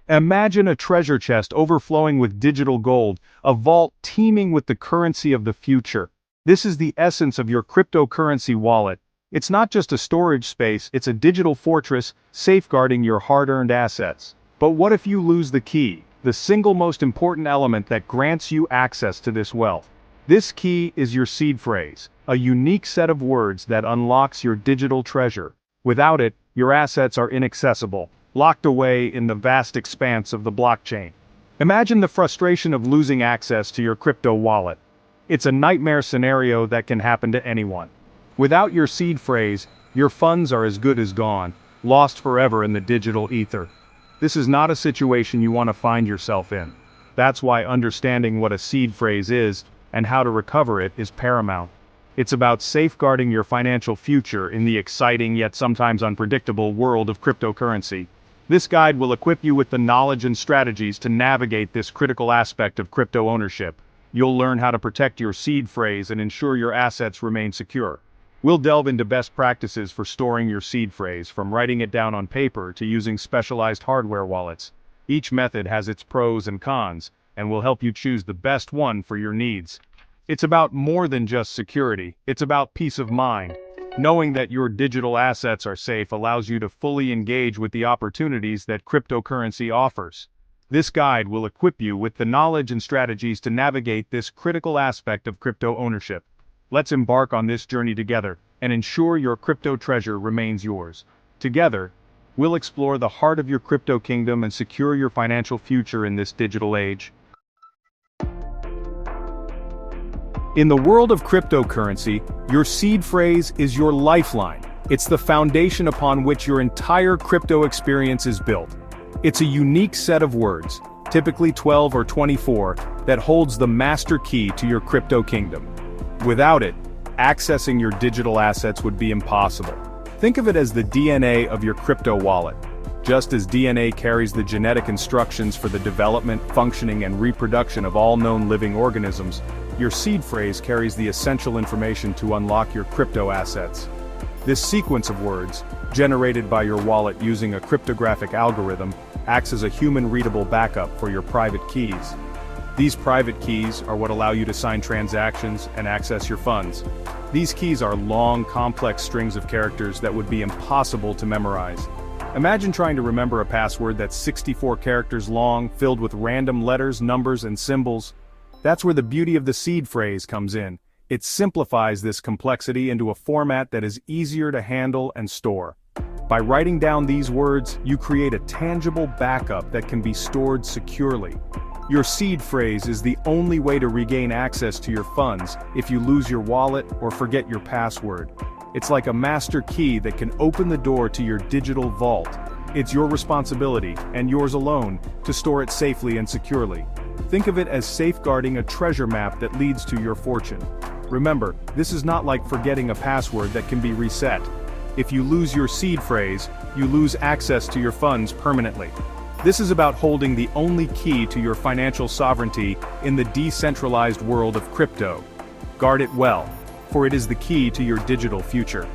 Imagine a treasure chest overflowing with digital gold, a vault teeming with the currency of the future. This is the essence of your cryptocurrency wallet. It's not just a storage space, it's a digital fortress, safeguarding your hard-earned assets. But what if you lose the key, the single most important element that grants you access to this wealth? This key is your seed phrase, a unique set of words that unlocks your digital treasure. Without it, your assets are inaccessible, locked away in the vast expanse of the blockchain. Imagine the frustration of losing access to your crypto wallet. It's a nightmare scenario that can happen to anyone. Without your seed phrase, your funds are as good as gone, lost forever in the digital ether. This is not a situation you want to find yourself in. That's why understanding what a seed phrase is and how to recover it is paramount. It's about safeguarding your financial future in the exciting yet sometimes unpredictable world of cryptocurrency. This guide will equip you with the knowledge and strategies to navigate this critical aspect of crypto ownership. You'll learn how to protect your seed phrase and ensure your assets remain secure. We'll delve into best practices for storing your seed phrase, from writing it down on paper to using specialized hardware wallets. Each method has its pros and cons, and will help you choose the best one for your needs. It's about more than just security, it's about peace of mind. Knowing that your digital assets are safe allows you to fully engage with the opportunities that cryptocurrency offers. This guide will equip you with the knowledge and strategies to navigate this critical aspect of crypto ownership. Let's embark on this journey together and ensure your crypto treasure remains yours. Together, we'll explore the heart of your crypto kingdom and secure your financial future in this digital age. In the world of cryptocurrency, your seed phrase is your lifeline. It's the foundation upon which your entire crypto experience is built. It's a unique set of words, typically 12 or 24, that holds the master key to your crypto kingdom. Without it, accessing your digital assets would be impossible. Think of it as the DNA of your crypto wallet. Just as DNA carries the genetic instructions for the development, functioning, and reproduction of all known living organisms, your seed phrase carries the essential information to unlock your crypto assets. This sequence of words, generated by your wallet using a cryptographic algorithm, acts as a human-readable backup for your private keys. These private keys are what allow you to sign transactions and access your funds. These keys are long, complex strings of characters that would be impossible to memorize. Imagine trying to remember a password that's 64 characters long, filled with random letters, numbers, and symbols. That's where the beauty of the seed phrase comes in. It simplifies this complexity into a format that is easier to handle and store. By writing down these words, you create a tangible backup that can be stored securely. Your seed phrase is the only way to regain access to your funds if you lose your wallet or forget your password. It's like a master key that can open the door to your digital vault. It's your responsibility, and yours alone, to store it safely and securely. Think of it as safeguarding a treasure map that leads to your fortune. Remember, this is not like forgetting a password that can be reset. If you lose your seed phrase, you lose access to your funds permanently. This is about holding the only key to your financial sovereignty in the decentralized world of crypto. Guard it well, for it is the key to your digital future.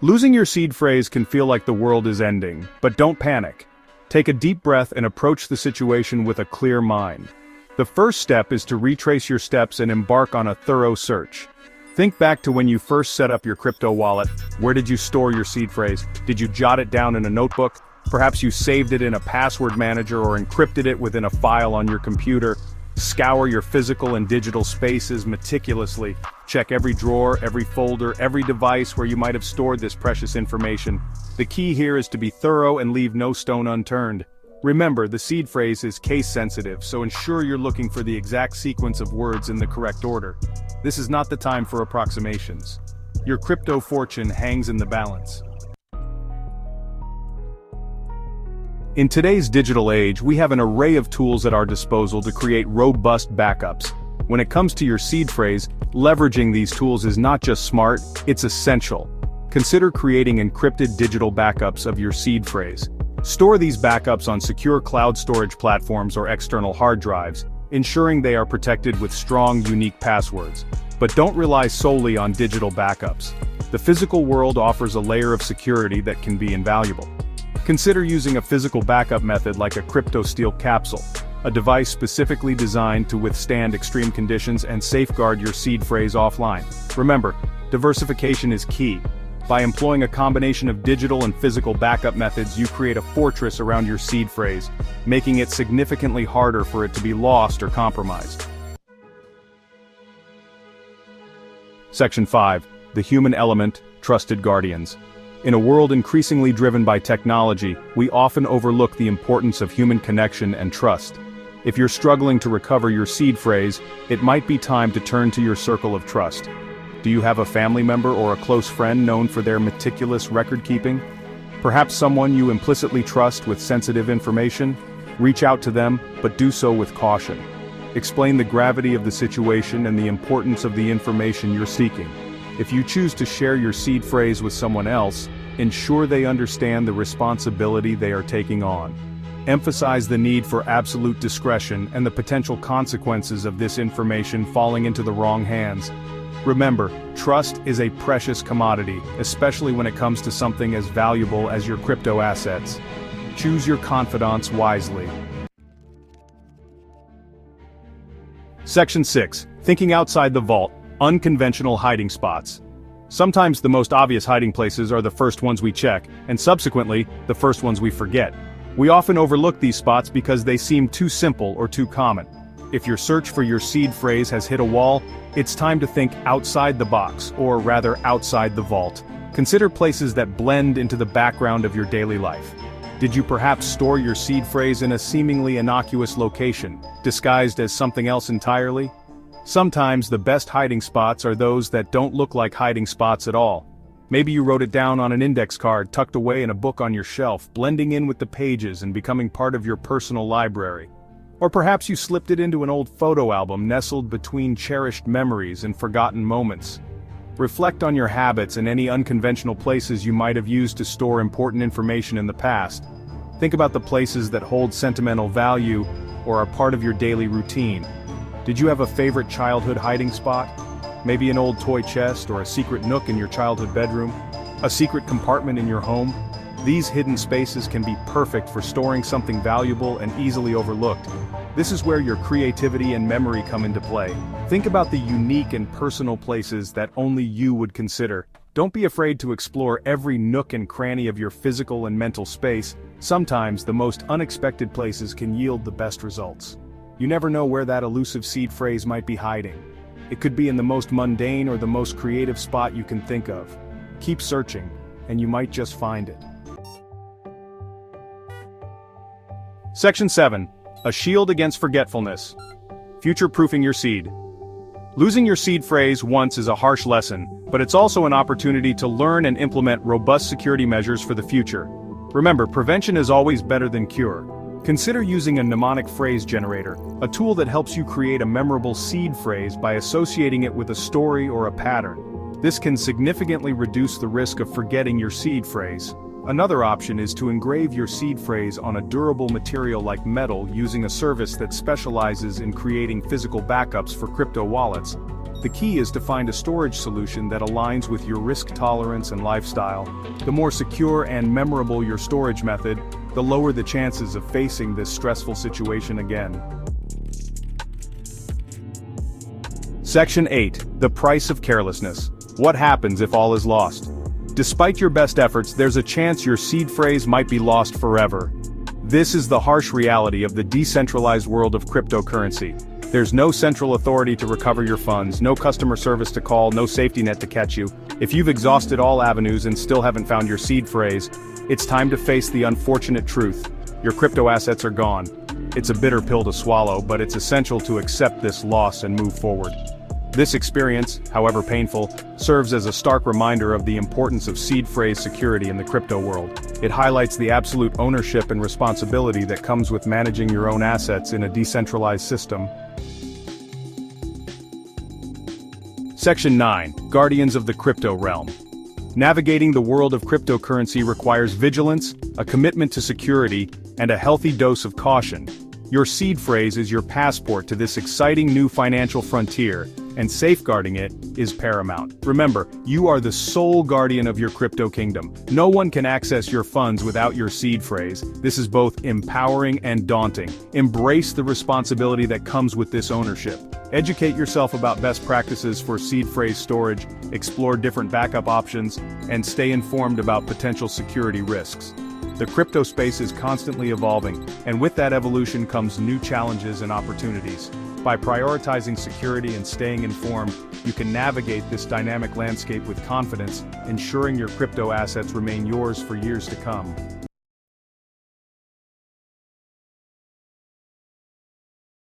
Losing your seed phrase can feel like the world is ending, but don't panic. Take a deep breath and approach the situation with a clear mind. The first step is to retrace your steps and embark on a thorough search. Think back to when you first set up your crypto wallet. Where did you store your seed phrase? Did you jot it down in a notebook? Perhaps you saved it in a password manager or encrypted it within a file on your computer. Scour your physical and digital spaces meticulously. Check every drawer, every folder, every device where you might have stored this precious information. The key here is to be thorough and leave no stone unturned. Remember, the seed phrase is case-sensitive, so ensure you're looking for the exact sequence of words in the correct order. This is not the time for approximations. Your crypto fortune hangs in the balance. In today's digital age, we have an array of tools at our disposal to create robust backups. When it comes to your seed phrase, leveraging these tools is not just smart, it's essential. Consider creating encrypted digital backups of your seed phrase. Store these backups on secure cloud storage platforms or external hard drives, ensuring they are protected with strong, unique passwords. But don't rely solely on digital backups. The physical world offers a layer of security that can be invaluable. Consider using a physical backup method like a CryptoSeed capsule, a device specifically designed to withstand extreme conditions and safeguard your seed phrase offline. Remember, diversification is key. By employing a combination of digital and physical backup methods, you create a fortress around your seed phrase, making it significantly harder for it to be lost or compromised. Section 5. The Human Element, Trusted Guardians. In a world increasingly driven by technology, we often overlook the importance of human connection and trust. If you're struggling to recover your seed phrase, it might be time to turn to your circle of trust. Do you have a family member or a close friend known for their meticulous record-keeping? Perhaps someone you implicitly trust with sensitive information? Reach out to them, but do so with caution. Explain the gravity of the situation and the importance of the information you're seeking. If you choose to share your seed phrase with someone else, ensure they understand the responsibility they are taking on. Emphasize the need for absolute discretion and the potential consequences of this information falling into the wrong hands. Remember, trust is a precious commodity, especially when it comes to something as valuable as your crypto assets. Choose your confidants wisely. Section 6. Thinking outside the vault, unconventional hiding spots. Sometimes the most obvious hiding places are the first ones we check, and subsequently, the first ones we forget. We often overlook these spots because they seem too simple or too common. If your search for your seed phrase has hit a wall, it's time to think outside the box, or rather outside the vault. Consider places that blend into the background of your daily life. Did you perhaps store your seed phrase in a seemingly innocuous location, disguised as something else entirely? Sometimes the best hiding spots are those that don't look like hiding spots at all. Maybe you wrote it down on an index card tucked away in a book on your shelf, blending in with the pages and becoming part of your personal library. Or perhaps you slipped it into an old photo album nestled between cherished memories and forgotten moments. Reflect on your habits and any unconventional places you might have used to store important information in the past. Think about the places that hold sentimental value or are part of your daily routine. Did you have a favorite childhood hiding spot? Maybe an old toy chest or a secret nook in your childhood bedroom? A secret compartment in your home? These hidden spaces can be perfect for storing something valuable and easily overlooked. This is where your creativity and memory come into play. Think about the unique and personal places that only you would consider. Don't be afraid to explore every nook and cranny of your physical and mental space. Sometimes the most unexpected places can yield the best results. You never know where that elusive seed phrase might be hiding. It could be in the most mundane or the most creative spot you can think of. Keep searching, and you might just find it. Section 7. A shield against forgetfulness. Future-proofing your seed. Losing your seed phrase once is a harsh lesson, but it's also an opportunity to learn and implement robust security measures for the future. Remember, prevention is always better than cure. Consider using a mnemonic phrase generator, a tool that helps you create a memorable seed phrase by associating it with a story or a pattern. This can significantly reduce the risk of forgetting your seed phrase. Another option is to engrave your seed phrase on a durable material like metal using a service that specializes in creating physical backups for crypto wallets. The key is to find a storage solution that aligns with your risk tolerance and lifestyle. The more secure and memorable your storage method, the lower the chances of facing this stressful situation again. Section 8. The price of carelessness. What happens if all is lost? Despite your best efforts, there's a chance your seed phrase might be lost forever. This is the harsh reality of the decentralized world of cryptocurrency. There's no central authority to recover your funds, no customer service to call, no safety net to catch you. If you've exhausted all avenues and still haven't found your seed phrase, it's time to face the unfortunate truth. Your crypto assets are gone. It's a bitter pill to swallow, but it's essential to accept this loss and move forward. This experience, however painful, serves as a stark reminder of the importance of seed phrase security in the crypto world. It highlights the absolute ownership and responsibility that comes with managing your own assets in a decentralized system. Section 9. Guardians of the Crypto Realm. Navigating the world of cryptocurrency requires vigilance, a commitment to security, and a healthy dose of caution. Your seed phrase is your passport to this exciting new financial frontier, and safeguarding it is paramount. Remember, you are the sole guardian of your crypto kingdom. No one can access your funds without your seed phrase. This is both empowering and daunting. Embrace the responsibility that comes with this ownership. Educate yourself about best practices for seed phrase storage, explore different backup options, and stay informed about potential security risks. The crypto space is constantly evolving, and with that evolution comes new challenges and opportunities. By prioritizing security and staying informed, you can navigate this dynamic landscape with confidence, ensuring your crypto assets remain yours for years to come.